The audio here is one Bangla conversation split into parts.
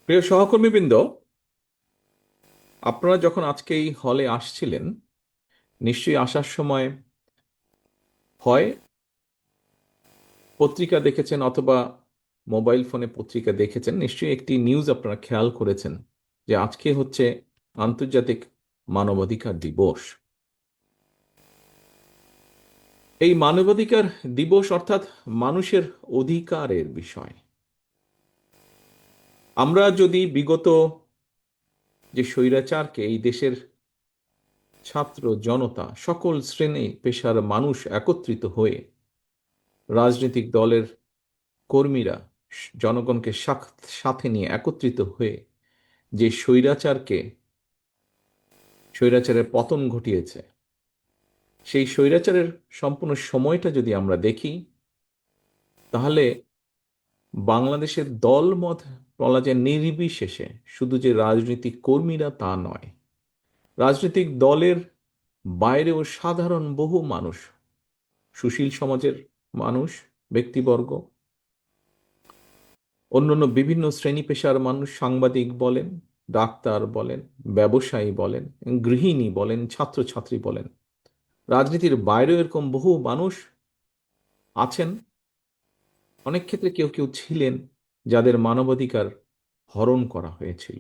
প্রিয় সহকর্মীবৃন্দ, আপনারা যখন আজকে এই হলে আসছিলেন, নিশ্চয়ই আসার সময় হয় পত্রিকা দেখেছেন অথবা মোবাইল ফোনে পত্রিকা দেখেছেন। নিশ্চয়ই একটি নিউজ আপনারা খেয়াল করেছেন যে আজকে হচ্ছে আন্তর্জাতিক মানবাধিকার দিবস। এই মানবাধিকার দিবস অর্থাৎ মানুষের অধিকারের বিষয়। আমরা যদি বিগত যে স্বৈরাচারকে এই দেশের ছাত্র জনতা সকল শ্রেণী পেশার মানুষ একত্রিত হয়ে রাজনৈতিক দলের কর্মীরা জনগণকে সাথে নিয়ে একত্রিত হয়ে যে স্বৈরাচারের পতন ঘটিয়েছে, সেই স্বৈরাচারের সম্পূর্ণ সময়টা যদি আমরা দেখি, তাহলে বাংলাদেশের দলমত বলা যায় নির্বিশেষে শুধু যে রাজনৈতিক কর্মীরা তা নয়, রাজনৈতিক দলের বাইরেও সাধারণ বহু মানুষ, সুশীল সমাজের মানুষ, ব্যক্তিবর্গ, অন্যান্য বিভিন্ন শ্রেণী পেশার মানুষ, সাংবাদিক বলেন, ডাক্তার বলেন, ব্যবসায়ী বলেন, গৃহিণী বলেন, ছাত্রছাত্রী বলেন, রাজনীতির বাইরেও এরকম বহু মানুষ আছেন। অনেক ক্ষেত্রে কেউ কেউ ছিলেন যাদের মানবাধিকার হরণ করা হয়েছিল।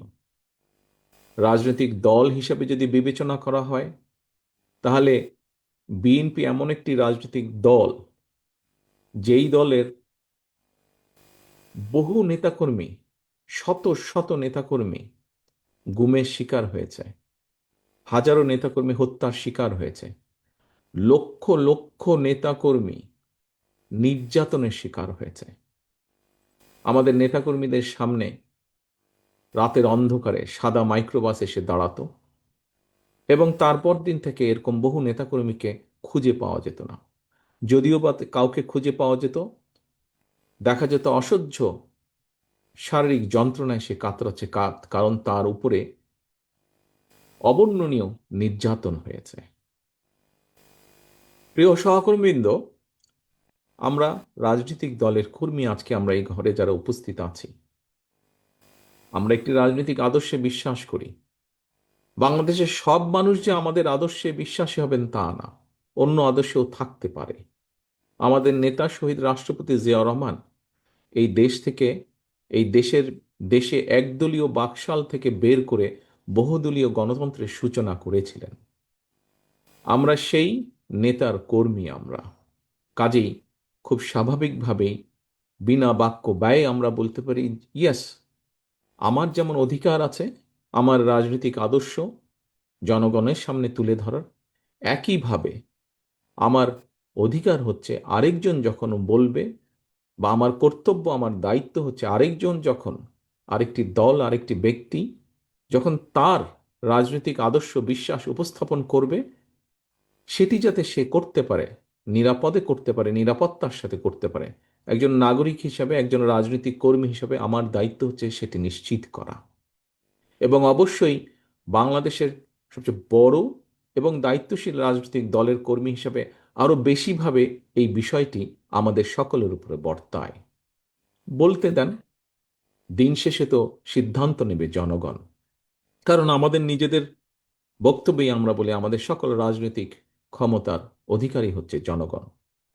রাজনৈতিক দল হিসাবে যদি বিবেচনা করা হয়, তাহলে বিএনপি এমন একটি রাজনৈতিক দল, যেই দলের বহু নেতাকর্মী, শত শত নেতাকর্মী গুমের শিকার হয়েছে, হাজারো নেতাকর্মী হত্যার শিকার হয়েছে, লক্ষ লক্ষ নেতাকর্মী নির্যাতনের শিকার হয়েছে। আমাদের নেতাকর্মীদের সামনে রাতের অন্ধকারে সাদা মাইক্রোবাস এসে দাঁড়াতো, এবং তারপর দিন থেকে এরকম বহু নেতাকর্মীকে খুঁজে পাওয়া যেত না। যদিও বা কাউকে খুঁজে পাওয়া যেত, দেখা যেত অসহ্য শারীরিক যন্ত্রণায় সে কাতরাচ্ছে, কারণ তার উপরে অবর্ণনীয় নির্যাতন হয়েছে। প্রিয় সহকর্মীবৃন্দ, আমরা রাজনৈতিক দলের কর্মী, আজকে আমরা এই ঘরে যারা উপস্থিত আছি, আমরা একটি রাজনৈতিক আদর্শে বিশ্বাস করি। বাংলাদেশের সব মানুষ যে আমাদের আদর্শে বিশ্বাসী হবেন তা না, অন্য আদর্শেও থাকতে পারে। আমাদের নেতা শহীদ রাষ্ট্রপতি জিয়াউর রহমান এই দেশ থেকে, এই দেশে একদলীয় বাকশাল থেকে বের করে বহুদলীয় গণতন্ত্রের সূচনা করেছিলেন। আমরা সেই নেতার কর্মী। আমরা কাজেই খুব স্বাভাবিকভাবেই বিনা বাক্য ব্যয়ে আমরা বলতে পারি, ইয়েস, আমার যেমন অধিকার আছে আমার রাজনৈতিক আদর্শ জনগণের সামনে তুলে ধরার, একইভাবে আমার অধিকার হচ্ছে আরেকজন যখন বলবে, বা আমার কর্তব্য, আমার দায়িত্ব হচ্ছে আরেকজন যখন, আরেকটি দল, আরেকটি ব্যক্তি যখন তার রাজনৈতিক আদর্শ বিশ্বাস উপস্থাপন করবে, সেটি যাতে সে করতে পারে, নিরাপদে করতে পারে, নিরাপত্তার সাথে করতে পারে, একজন নাগরিক হিসাবে, একজন রাজনৈতিক কর্মী হিসাবে আমার দায়িত্ব হচ্ছে সেটি নিশ্চিত করা। এবং অবশ্যই বাংলাদেশের সবচেয়ে বড় এবং দায়িত্বশীল রাজনৈতিক দলের কর্মী হিসাবে আরো বেশিভাবে এই বিষয়টি আমাদের সকলের উপরে বর্তায়। বলতে দেন, দিন শেষে তো সিদ্ধান্ত নেবে জনগণ, কারণ আমাদের নিজেদের বক্তব্যেই আমরা বলি আমাদের সকল রাজনৈতিক ক্ষমতার অধিকারী হচ্ছে জনগণ।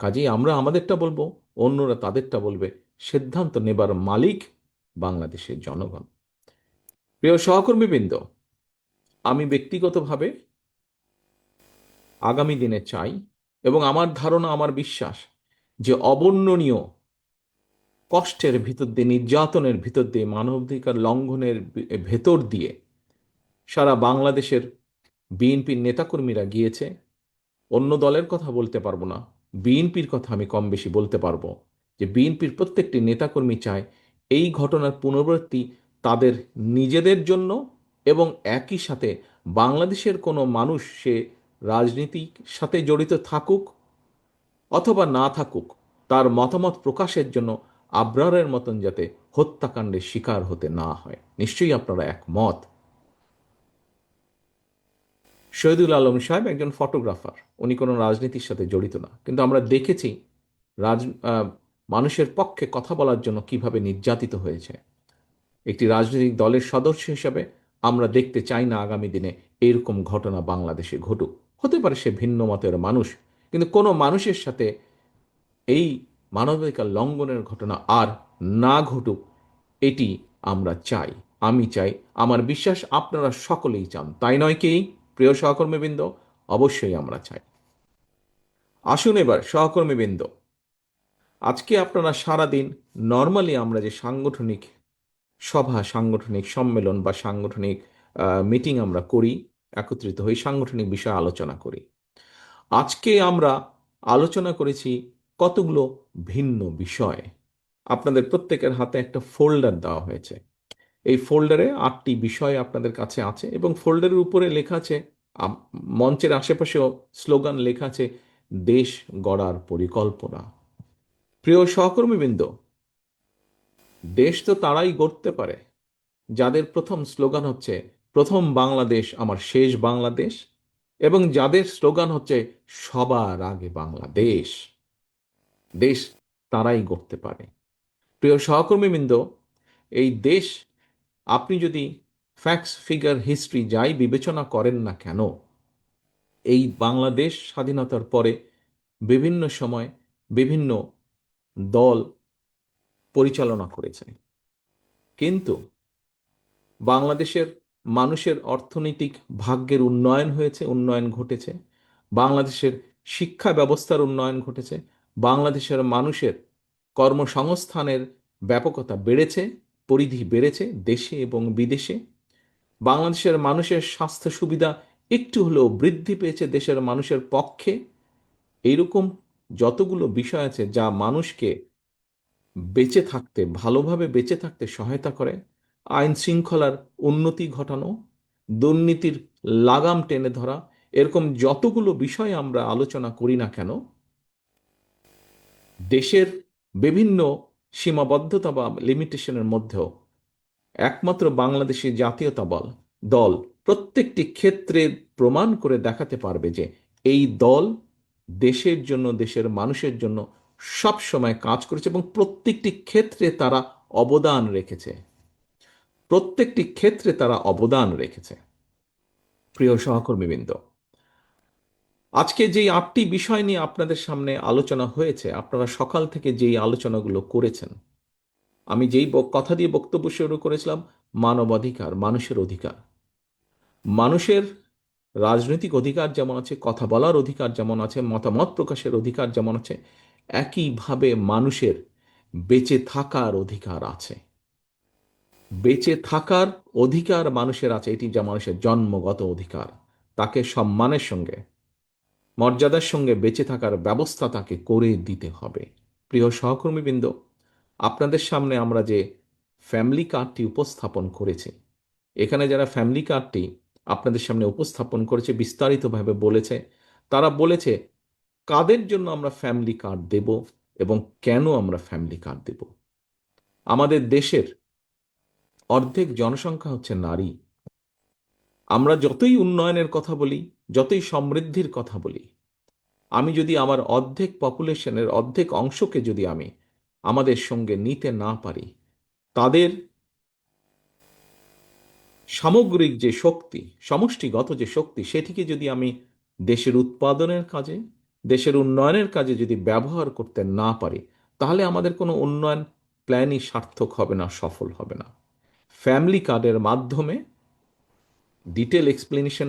কাজেই আমরা আমাদেরটা বলবো, অন্যরা তাদেরটা বলবে, সিদ্ধান্ত নেবার মালিক বাংলাদেশের জনগণ। প্রিয় সহকর্মীবৃন্দ, আমি ব্যক্তিগতভাবে আগামী দিনে চাই, এবং আমার ধারণা, আমার বিশ্বাস, যে অবর্ণনীয় কষ্টের ভিতর দিয়ে, নির্যাতনের ভিতর দিয়ে, মানবাধিকার লঙ্ঘনের ভেতর দিয়ে সারা বাংলাদেশের বিএনপির নেতাকর্মীরা গিয়েছে। অন্য দলের কথা বলতে পারবো না, বিএনপির কথা আমি কম বেশি বলতে পারবো, যে বিএনপির প্রত্যেকটি নেতাকর্মী চায় এই ঘটনার পুনরাবৃত্তি তাদের নিজেদের জন্য, এবং একই সাথে বাংলাদেশের কোনো মানুষ, সে রাজনীতির সাথে জড়িত থাকুক অথবা না থাকুক, তার মতামত প্রকাশের জন্য আবরারের মতন যাতে হত্যাকাণ্ডের শিকার হতে না হয়। নিশ্চয়ই আপনারা একমত। শহীদুল আলম সাহেব একজন ফটোগ্রাফার, উনি কোনো রাজনীতির সাথে জড়িত না, কিন্তু আমরা দেখেছি রাজ মানুষের পক্ষে কথা বলার জন্য কিভাবে নির্যাতিত হয়েছে। একটি রাজনৈতিক দলের সদস্য হিসাবে আমরা দেখতে চাই না আগামী দিনে এরকম ঘটনা বাংলাদেশে ঘটুক। হতে পারে সে ভিন্ন মতের মানুষ, কিন্তু কোনো মানুষের সাথে এই মানবাধিকার লঙ্ঘনের ঘটনা আর না ঘটুক, এটি আমরা চাই। আমি চাই, আমার বিশ্বাস আপনারা সকলেই চান, তাই নয় কি প্রিয় সহকর্মীবৃন্দ? অবশ্যই আমরা চাই। আসুন এবার সহকর্মীবৃন্দ, আজকে আপনারা সারাদিন নর্মালি আমরা যে সাংগঠনিক সভা, সাংগঠনিক সম্মেলন বা সাংগঠনিক মিটিং আমরা করি, একত্রিত হই, সাংগঠনিক বিষয়ে আলোচনা করি। আজকে আমরা আলোচনা করেছি কতগুলো ভিন্ন বিষয়। আপনাদের প্রত্যেকের হাতে একটা ফোল্ডার দেওয়া হয়েছে। এই ফোল্ডারে 8টি বিষয় আপনাদের কাছে আছে এবং ফোল্ডারের উপরে লেখা আছে, মঞ্চের আশেপাশেও স্লোগান লেখা আছে, দেশ গড়ার পরিকল্পনা। প্রিয় সহকর্মীবৃন্দ, দেশ তো তারাই গড়তে পারে যাদের প্রথম স্লোগান হচ্ছে, প্রথম বাংলাদেশ আমার শেষ বাংলাদেশ, এবং যাদের স্লোগান হচ্ছে সবার আগে বাংলাদেশ। দেশ তারাই গড়তে পারে। প্রিয় সহকর্মীবৃন্দ, এই দেশ আপনি যদি ফ্যাক্টস, ফিগার, হিস্ট্রি যাই বিবেচনা করেন না কেন, এই বাংলাদেশ স্বাধীনতার পরে বিভিন্ন সময় বিভিন্ন দল পরিচালনা করেছে, কিন্তু বাংলাদেশের মানুষের অর্থনৈতিক ভাগ্যের উন্নয়ন হয়েছে, উন্নয়ন ঘটেছে। বাংলাদেশের শিক্ষা ব্যবস্থার উন্নয়ন ঘটেছে। বাংলাদেশের মানুষের কর্মসংস্থানের ব্যাপকতা বেড়েছে, পরিধি বেড়েছে দেশে এবং বিদেশে। বাংলাদেশের মানুষের স্বাস্থ্য সুবিধা একটু হলেও বৃদ্ধি পেয়েছে দেশের মানুষের পক্ষে। এইরকম যতগুলো বিষয় আছে যা মানুষকে বেঁচে থাকতে, ভালোভাবে বেঁচে থাকতে সহায়তা করে, আইন শৃঙ্খলার উন্নতি ঘটানো, দুর্নীতির লাগাম টেনে ধরা, এরকম যতগুলো বিষয় আমরা আলোচনা করি না কেন, দেশের বিভিন্ন সীমাবদ্ধতা বা লিমিটেশনের মধ্যেও একমাত্র বাংলাদেশি জাতীয়তাবাদ দল প্রত্যেকটি ক্ষেত্রে প্রমাণ করে দেখাতে পারবে যে এই দল দেশের জন্য, দেশের মানুষের জন্য সব সময় কাজ করেছে এবং প্রত্যেকটি ক্ষেত্রে তারা অবদান রেখেছে। প্রত্যেকটি ক্ষেত্রে তারা অবদান রেখেছে। প্রিয় সহকর্মীবৃন্দ, আজকে যেই 8টি বিষয় নিয়ে আপনাদের সামনে আলোচনা হয়েছে, আপনারা সকাল থেকে যেই আলোচনাগুলো করেছেন, আমি যেই কথা দিয়ে বক্তব্য শুরু করেছিলাম, মানবাধিকার, মানুষের অধিকার। মানুষের রাজনৈতিক অধিকার যেমন আছে, কথা বলার অধিকার যেমন আছে, মতামত প্রকাশের অধিকার যেমন আছে, একইভাবে মানুষের বেঁচে থাকার অধিকার আছে। বেঁচে থাকার অধিকার মানুষের আছে, এটি যা মানুষের জন্মগত অধিকার। তাকে সম্মানের সঙ্গে, মর্যাদার সঙ্গে বেঁচে থাকার ব্যবস্থা তাকে করে দিতে হবে। প্রিয় সহকর্মীবৃন্দ, আপনাদের সামনে আমরা যে ফ্যামিলি কার্ডটি উপস্থাপন করেছি, এখানে যারা ফ্যামিলি কার্ডটি আপনাদের সামনে উপস্থাপন করেছে, বিস্তারিতভাবে বলেছে, তারা বলেছে কাদের জন্য আমরা ফ্যামিলি কার্ড দেব এবং কেন আমরা ফ্যামিলি কার্ড দেব। আমাদের দেশের অর্ধেক জনসংখ্যা হচ্ছে নারী। আমরা যতই উন্নয়নের কথা বলি, যতই সমৃদ্ধির কথা বলি, আমি যদি আমার অর্ধেক পপুলেশনের অর্ধেক অংশকে যদি আমি আমাদের সঙ্গে নিতে না পারি, তাদের সামগ্রিক যে শক্তি, সমষ্টিগত যে শক্তি, সেটিকে যদি আমি দেশের উৎপাদনের কাজে, দেশের উন্নয়নের কাজে যদি ব্যবহার করতে না পারি, তাহলে আমাদের কোনো উন্নয়ন প্ল্যানই সার্থক হবে না, সফল হবে না। ফ্যামিলি কার্ডের মাধ্যমে ডিটেল এক্সপ্লেনেশন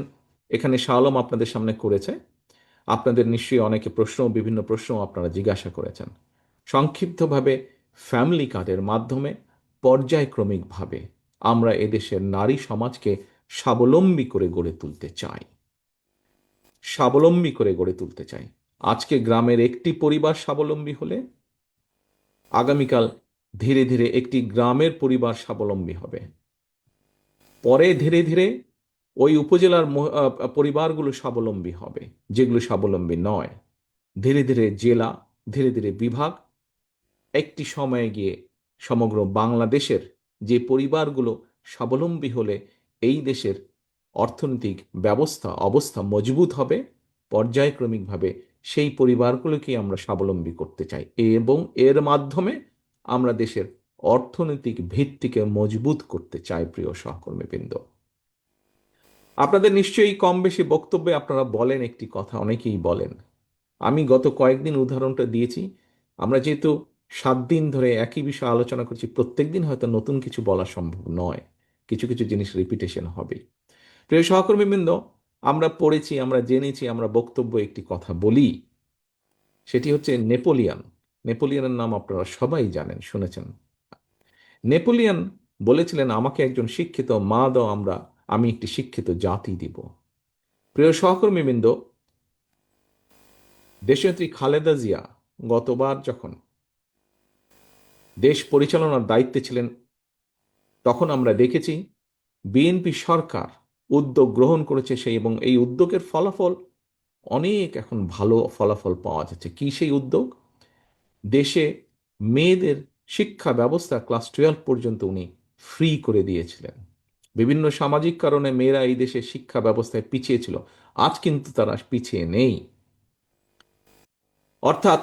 এখানে শালম আপনাদের সামনে করেছে। আপনাদের নিশ্চয়ই অনেকে বিভিন্ন প্রশ্ন আপনারা জিজ্ঞাসা করেছেন। সংক্ষিপ্তভাবে, ফ্যামিলি কার্ডের মাধ্যমে পর্যায়ক্রমিকভাবে আমরা এদেশের নারী সমাজকে স্বাবলম্বী করে গড়ে তুলতে চাই। স্বাবলম্বী করে গড়ে তুলতে চাই। আজকে গ্রামের একটি পরিবার স্বাবলম্বী হলে আগামীকাল ধীরে ধীরে একটি গ্রামের পরিবার স্বাবলম্বী হবে। পরে ধীরে ধীরে ওই উপজেলার পরিবারগুলো স্বাবলম্বী হবে, যেগুলো স্বাবলম্বী নয়। ধীরে ধীরে জেলা, ধীরে ধীরে বিভাগ, একটি সময়ে গিয়ে সমগ্র বাংলাদেশের যে পরিবারগুলো স্বাবলম্বী হলে এই দেশের অর্থনৈতিক অবস্থা মজবুত হবে। পর্যায়ক্রমিকভাবে সেই পরিবারগুলোকে আমরা স্বাবলম্বী করতে চাই এবং এর মাধ্যমে আমরা দেশের অর্থনৈতিক ভিত্তিকে মজবুত করতে চাই। প্রিয় সহকর্মীবৃন্দ, আপনাদের নিশ্চয়ই কম বেশি বক্তব্যে আপনারা বলেন একটি কথা, অনেকেই বলেন, আমি গত কয়েকদিন উদাহরণটা দিয়েছি, আমরা যেহেতু 7 দিন ধরে একই বিষয়ে আলোচনা করছি, প্রত্যেক দিন হয়তো নতুন কিছু বলা সম্ভব নয়, কিছু কিছু জিনিস রিপিটেশন হবে। প্রিয় সহকর্মীবৃন্দ, আমরা পড়েছি, আমরা জেনেছি, আমরা বক্তব্য একটি কথা বলি, সেটি হচ্ছে নেপোলিয়ন। নেপোলিয়নের নাম আপনারা সবাই জানেন, শুনেছেন। নেপোলিয়ন বলেছিলেন, আমাকে একজন শিক্ষিত মা দাও, আমি একটি শিক্ষিত জাতি দিব। প্রিয় সহকর্মীবৃন্দ, দেশনেত্রী খালেদা জিয়া গতবার যখন দেশ পরিচালনার দায়িত্বে ছিলেন, তখন আমরা দেখেছি বিএনপি সরকার উদ্যোগ গ্রহণ করেছে এবং এই উদ্যোগের ফলাফল অনেক এখন ভালো ফলাফল পাওয়া যাচ্ছে। কি সেই উদ্যোগ? দেশে মেয়েদের শিক্ষা ব্যবস্থা ক্লাস 12 পর্যন্ত উনি ফ্রি করে দিয়েছিলেন। বিভিন্ন সামাজিক কারণে মেয়েরা এই দেশে শিক্ষা ব্যবস্থায় পিছিয়ে ছিল, আজ কিন্তু তারা পিছিয়ে নেই। অর্থাৎ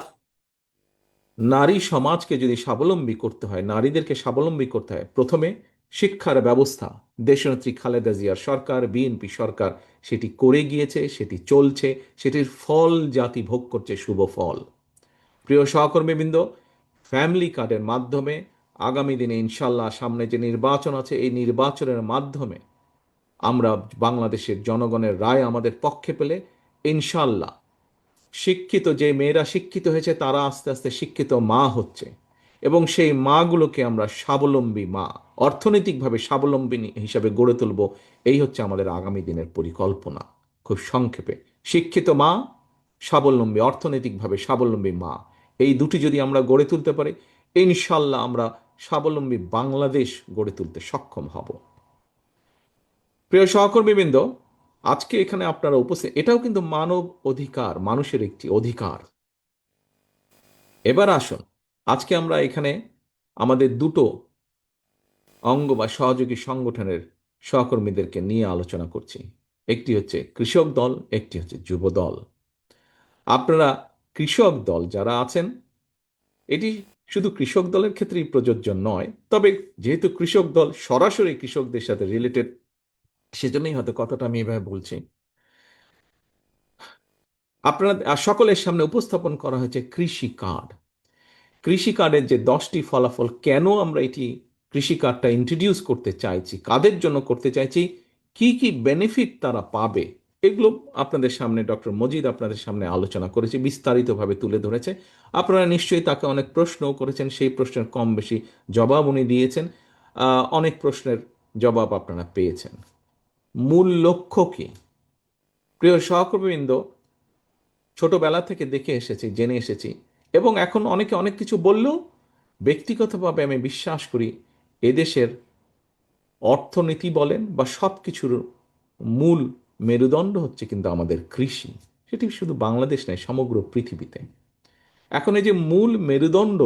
নারী সমাজকে যদি স্বাবলম্বী করতে হয়, নারীদেরকে স্বাবলম্বী করতে হয়, প্রথমে শিক্ষার ব্যবস্থা দেশনেত্রী খালেদা জিয়ার সরকার, বিএনপি সরকার সেটি করে গিয়েছে, সেটি চলছে, সেটির ফল জাতি ভোগ করছে, শুভ ফল। প্রিয় সহকর্মীবৃন্দ, ফ্যামিলি কার্ডের মাধ্যমে আগামী দিনে ইনশাল্লাহ সামনে যে নির্বাচন আছে, এই নির্বাচনের মাধ্যমে আমরা বাংলাদেশের জনগণের রায় আমাদের পক্ষে পেলে ইনশাল্লাহ শিক্ষিত যে মেয়েরা শিক্ষিত হয়েছে তারা আস্তে আস্তে শিক্ষিত মা হচ্ছে, এবং সেই মাগুলোকে আমরা স্বাবলম্বী মা, অর্থনৈতিকভাবে স্বাবলম্বী হিসাবে গড়ে তুলব। এই হচ্ছে আমাদের আগামী দিনের পরিকল্পনা। খুব সংক্ষেপে, শিক্ষিত মা, স্বাবলম্বী, অর্থনৈতিকভাবে স্বাবলম্বী মা, এই দুটি যদি আমরা গড়ে তুলতে পারি, ইনশাল্লাহ আমরা স্বাবলম্বী বাংলাদেশ গড়ে তুলতে সক্ষম হব। প্রিয় সহকর্মীবৃন্দ, আজকে এখানে আপনারা উপস্থিত, এটাও কিন্তু মানব অধিকার, মানুষের একটি অধিকার। এবার আসুন, আজকে আমরা এখানে আমাদের দুটো অঙ্গ বা সহযোগী সংগঠনের সহকর্মীদেরকে নিয়ে আলোচনা করছি। একটি হচ্ছে কৃষক দল, একটি হচ্ছে যুব দল। আপনারা কৃষক দল যারা আছেন, এটি শুধু কৃষক দলের ক্ষেত্রেই প্রযোজ্য নয়, তবে যেহেতু কৃষক দল সরাসরি কৃষকদের সাথে রিলেটেড, সেজন্যই হয়তো কথাটা আমি এভাবে বলছি। আপনারা সকলের সামনে উপস্থাপন করা হয়েছে কৃষি কার্ড। কৃষি কার্ডের যে 10টি ফলাফল, কেন আমরা এটি কৃষি কার্ডটা ইন্ট্রোডিউস করতে চাইছি, কাদের জন্য করতে চাইছি, কি কি বেনিফিট তারা পাবে, এগুলো আপনাদের সামনে ডক্টর মজিদ আপনাদের সামনে আলোচনা করেছে, বিস্তারিতভাবে তুলে ধরেছে। আপনারা নিশ্চয়ই তাকে অনেক প্রশ্নও করেছেন, সেই প্রশ্নের কম বেশি জবাব উনি দিয়েছেন। অনেক প্রশ্নের জবাব আপনারা পেয়েছেন। মূল লক্ষ্য কি? প্রিয় সহকর্মীবৃন্দ, ছোটবেলা থেকে দেখে এসেছি, জেনে এসেছি, এবং এখন অনেকে অনেক কিছু বললেও ব্যক্তিগতভাবে আমি বিশ্বাস করি এদেশের অর্থনীতি বলেন বা সব কিছুর মূল মেরুদণ্ড হচ্ছে কিন্তু আমাদের কৃষি। সেটি শুধু বাংলাদেশ নয়, সমগ্র পৃথিবীতে। এখন এই যে মূল মেরুদণ্ড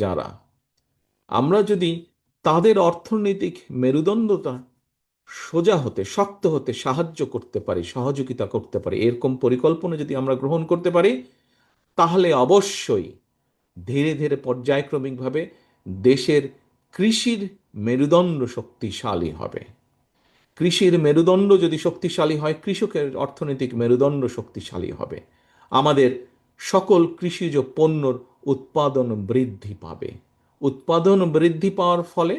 যারা, আমরা যদি তাদের অর্থনৈতিক মেরুদণ্ডটা সোজা হতে, শক্ত হতে সাহায্য করতে পারি, সহযোগিতা করতে পারি, এরকম পরিকল্পনা যদি আমরা গ্রহণ করতে পারি, তাহলে অবশ্যই ধীরে ধীরে পর্যায়ক্রমিকভাবে দেশের কৃষির মেরুদণ্ড শক্তিশালী হবে। কৃষির মেরুদণ্ড যদি শক্তিশালী হয়, কৃষকের অর্থনৈতিক মেরুদণ্ড শক্তিশালী হবে। আমাদের সকল কৃষিজ পণ্যর উৎপাদন বৃদ্ধি পাবে। উৎপাদন বৃদ্ধি পাওয়ার ফলে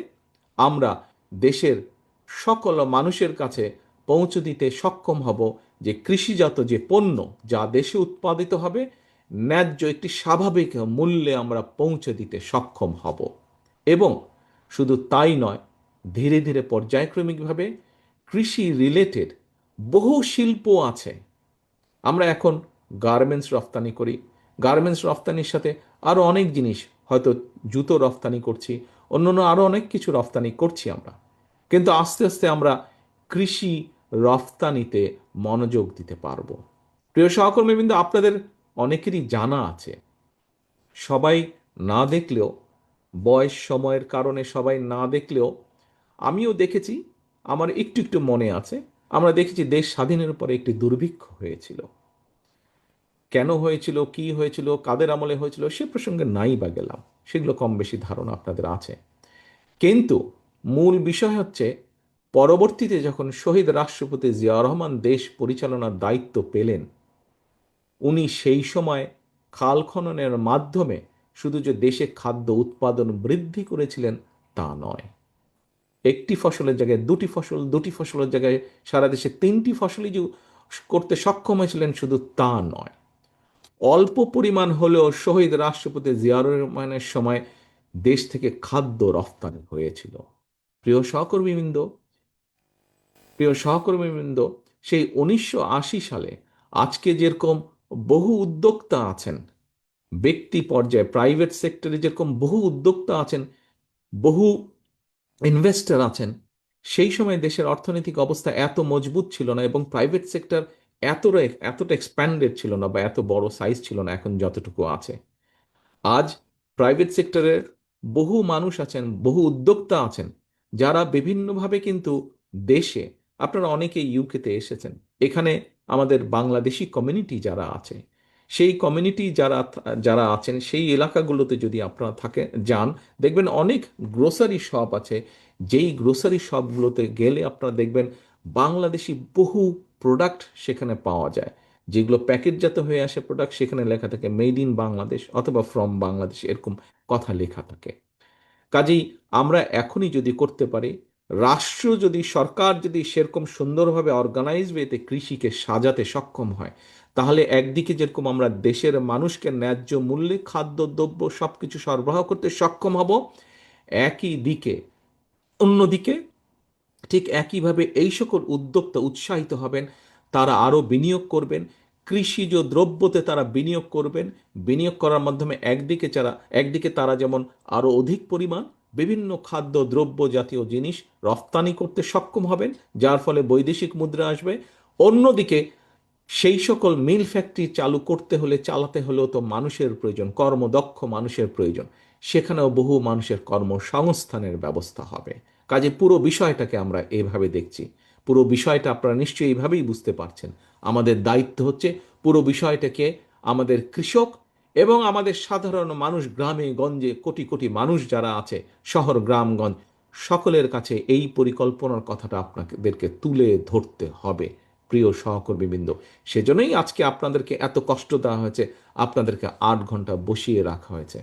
আমরা দেশের সকল মানুষের কাছে পৌঁছে দিতে সক্ষম হব যে কৃষিজাত যে পণ্য যা দেশে উৎপাদিত হবে, ন্যায্য একটি স্বাভাবিক মূল্যে আমরা পৌঁছে দিতে সক্ষম হব। এবং শুধু তাই নয়, ধীরে ধীরে পর্যায়ক্রমিকভাবে কৃষি রিলেটেড বহু শিল্প আছে। আমরা এখন গার্মেন্টস রফতানি করি, গার্মেন্টস রফতানির সাথে আরও অনেক জিনিস, হয়তো জুতো রফতানি করছি, অন্যান্য আরও অনেক কিছু রফতানি করছি আমরা। কিন্তু আস্তে আস্তে আমরা কৃষি রফতানিতে মনোযোগ দিতে পারবো। প্রিয় সহকর্মীবৃন্দ, আপনাদের অনেকেরই জানা আছে, সবাই না দেখলেও, বয়স সময়ের কারণে সবাই না দেখলেও আমিও দেখেছি, আমার একটু একটু মনে আছে, আমরা দেখেছি দেশ স্বাধীনের পরে একটি দুর্ভিক্ষ হয়েছিল। কেন হয়েছিল, কি হয়েছিল, কাদের আমলে হয়েছিল, সে প্রসঙ্গে নাই বা গেলাম, সেগুলো কম বেশি ধারণা আপনাদের আছে। কিন্তু মূল বিষয় হচ্ছে, পরবর্তীতে যখন শহীদ রাষ্ট্রপতি জিয়াউর রহমান দেশ পরিচালনার দায়িত্ব পেলেন, উনি সেই সময় খাল খননের মাধ্যমে শুধু যে দেশে খাদ্য উৎপাদন বৃদ্ধি করেছিলেন তা নয়, একটি ফসলের জায়গায় দুটি ফসল, দুটি ফসলের জায়গায় সারা দেশে তিনটি ফসলই যে করতে সক্ষম হয়েছিলেন শুধু তা নয়, অল্প পরিমাণ হলেও শহীদ রাষ্ট্রপতি জিয়াউর রহমানের সময় দেশ থেকে খাদ্য রফতানি হয়েছিল। প্রিয় সহকর্মীবৃন্দ, প্রিয় সহকর্মীবৃন্দ, সেই 1980 সালে আজকে যেরকম বহু উদ্যোক্তা আছেন, ব্যক্তি পর্যায়ে প্রাইভেট সেক্টরে যেরকম বহু উদ্যোক্তা আছেন, বহু ইনভেস্টর আছেন, সেই সময় দেশের অর্থনৈতিক অবস্থা এত মজবুত ছিল না এবং প্রাইভেট সেক্টর এতটা এক্সপ্যান্ডেড ছিল না বা এত বড় সাইজ ছিল না এখন যতটুকু আছে। আজ প্রাইভেট সেক্টরের বহু মানুষ আছেন, বহু উদ্যোক্তা আছেন, যারা বিভিন্নভাবে কিন্তু দেশে, আপনারা অনেকে ইউকেতে এসেছেন, এখানে আমাদের বাংলাদেশি কমিউনিটি যারা আছে, সেই কমিউনিটি যারা যারা আছেন সেই এলাকাগুলোতে যদি আপনারা যান, দেখবেন অনেক গ্রোসারি শপ আছে, যেই গ্রোসারি শপগুলোতে গেলে আপনারা দেখবেন বাংলাদেশি বহু প্রোডাক্ট সেখানে পাওয়া যায়, যেগুলো প্যাকেটজাত হয়ে আসে প্রোডাক্ট, সেখানে লেখা থাকে মেড ইন বাংলাদেশ অথবা ফ্রম বাংলাদেশ, এরকম কথা লেখা থাকে। কাজেই আমরা এখনই যদি করতে পারি, রাষ্ট্র যদি, সরকার যদি সেরকম সুন্দরভাবে অর্গানাইজ ওয়েতে কৃষিকে সাজাতে সক্ষম হয়, তাহলে একদিকে যেরকম আমরা দেশের মানুষকে ন্যায্য মূল্যে খাদ্যদ্রব্য সবকিছু সরবরাহ করতে সক্ষম হব, একই দিকে, অন্যদিকে ঠিক একইভাবে এই সকল উদ্যোক্তা উৎসাহিত হবেন, তারা আরও বিনিয়োগ করবেন, কৃষিজ দ্রব্যতে তারা বিনিয়োগ করবেন। বিনিয়োগ করার মাধ্যমে একদিকে তারা যেমন আরও অধিক পরিমাণ বিভিন্ন খাদ্য দ্রব্য জাতীয় জিনিস রফতানি করতে সক্ষম হবেন, যার ফলে বৈদেশিক মুদ্রা আসবে। অন্যদিকে সেই সকল মিল ফ্যাক্টরি চালু করতে হলে, চালাতে হলেও তো মানুষের প্রয়োজন, কর্মদক্ষ মানুষের প্রয়োজন, সেখানেও বহু মানুষের কর্মসংস্থানের ব্যবস্থা হবে। কাজে পুরো বিষয়টাকে আমরা এভাবে দেখছি, পুরো বিষয়টা আপনারা নিশ্চয়ই এইভাবেই বুঝতে পারছেন। আমাদের দায়িত্ব হচ্ছে পুরো বিষয়টাকে আমাদের কৃষক এবং আমাদের সাধারণ মানুষ, গ্রামে গঞ্জে কোটি কোটি মানুষ যারা আছে, শহর গ্রামগঞ্জ, সকলের কাছে এই পরিকল্পনার কথাটা আপনাদেরকে তুলে ধরতে হবে, প্রিয় সহকর্মীবৃন্দ। সেজন্যই আজকে আপনাদেরকে এত কষ্ট দেওয়া হয়েছে, আপনাদেরকে 8 ঘন্টা বসিয়ে রাখা হয়েছে।